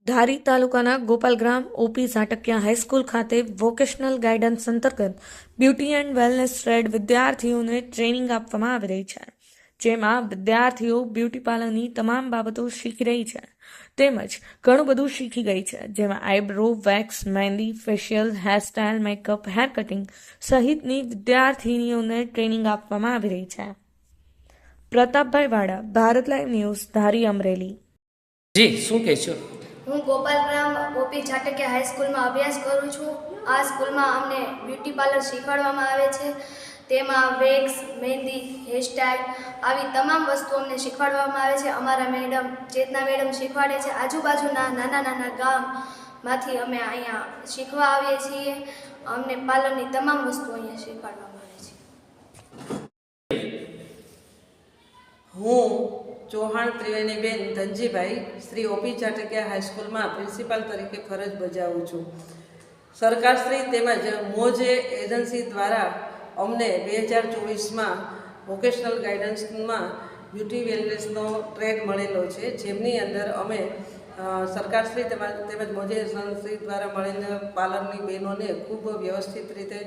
ધારી તાલુકાના Gopalgram OP ઝાટકિયા high school ખાતે vocational guidance અંતર્ગત બ્યુટી એન્ડ વેલનેસ ટ્રેડ વિદ્યાર્થીઓને ટ્રેનિંગ આપવામાં આવી રહી છે, જેમાં વિદ્યાર્થીઓ બ્યુટી પાર્લરની તમામ બાબતો શીખી રહી છે તેમજ ઘણું બધું શીખી ગઈ છે, જેમાં eyebrow, wax, mehndi, facial, hairstyle, makeup, hair cutting સહિતની વિદ્યાર્થીનીઓને ટ્રેનિંગ આપવામાં આવી રહી છે. Pratapbhai Vada, Bharat live news, Dhari, Amreli. જી, શું કહેશો? હું ગોપાલગ્રામ ઓપી ઝાટકિયા હાઈસ્કૂલમાં અભ્યાસ કરું છું. આ સ્કૂલમાં અમને બ્યુટી પાર્લર શીખવાડવામાં આવે છે. તેમાં વેક્સ, મહેંદી, હેરસ્ટાઇલ આવી તમામ વસ્તુઓ અમને શીખવાડવામાં આવે છે. અમારા મેડમ ચેતના મેડમ શીખવાડે છે. આજુબાજુના નાના ગામમાંથી અમે અહીંયા શીખવા આવીએ છીએ. અમને પાર્લરની તમામ વસ્તુઓ અહીંયા શીખવાડવામાં આવે છે. હું ચૌહાણ ત્રિવેણીબેન ધનજીભાઈ શ્રી ઓપી ઝાટકિયા હાઈસ્કૂલમાં પ્રિન્સિપાલ તરીકે ફરજ બજાવું છું. સરકારશ્રી તેમજ મોજ એજન્સી દ્વારા અમને 2024માં વોકેશનલ ગાઈડન્સમાં બ્યુટી વેલનેસનો ટ્રેડ મળેલો છે, જેમની અંદર અમે સરકારશ્રી તેમજ મોજ એજન્સી દ્વારા મળીને પાર્લરની બહેનોને ખૂબ વ્યવસ્થિત રીતે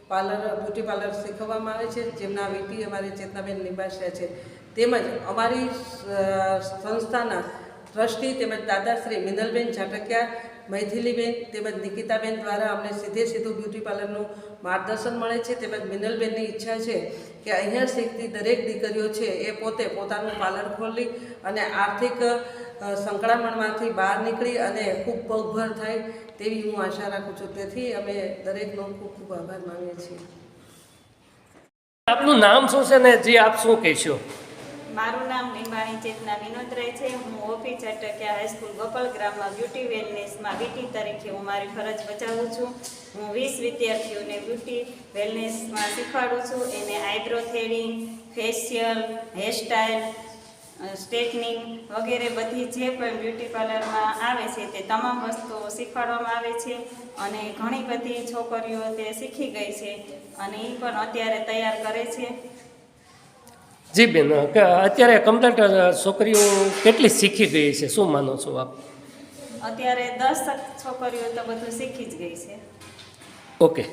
બ્યુટી પાર્લર શીખવવામાં આવે છે, જેમના વીપી અમારી ચેતનાબેન લિંબાસિયા છે. તેમજ અમારી સંસ્થાના ટ્રસ્ટી તેમજ દાદાશ્રી મિનલબેન ઝાટકિયા, મૈથિલીબેન તેમજ નિકિતાબેન દ્વારા અમને સીધું બ્યુટી પાર્લરનું માર્ગદર્શન મળે છે. તેમજ મિનલબેનની ઈચ્છા છે કે અહીંયા શીખતી દરેક દીકરીઓ છે એ પોતે પોતાનું પાર્લર ખોલી અને આર્થિક સંકળામણમાંથી બહાર નીકળી અને ખૂબ પગભર થાય તેવી હું આશા રાખું છું. તેથી અમે દરેકનો ખૂબ ખૂબ આભાર માનીએ છીએ. આપનું નામ શું છે ને જી આપ શું કહેશો? મારું નામ નિમાણી ચેતના વિનોદરાય છે. હું ઓપી ઝાટકિયા હાઈસ્કૂલ ગોપાલગ્રામમાં બ્યુટી વેલનેસમાં વીટી તરીકે હું મારી ફરજ બજાવું છું. હું 20 વિદ્યાર્થીઓને બ્યુટી વેલનેસમાં શીખવાડું છું. એને eyebrow threading, facial, hairstyle, straightening વગેરે બધી જે પણ બ્યુટી પાર્લરમાં આવે છે તે તમામ વસ્તુઓ શીખવાડવામાં આવે છે અને ઘણી બધી છોકરીઓ તે શીખી ગઈ છે અને એ પણ અત્યારે તૈયાર કરે છે. જી બેન, અત્યારે કમ્પ્લીટ છોકરીઓ કેટલી શીખી ગઈ છે, શું માનો છો આપ? અત્યારે 10 છોકરીઓ તો બધું શીખી જ ગઈ છે. ઓકે.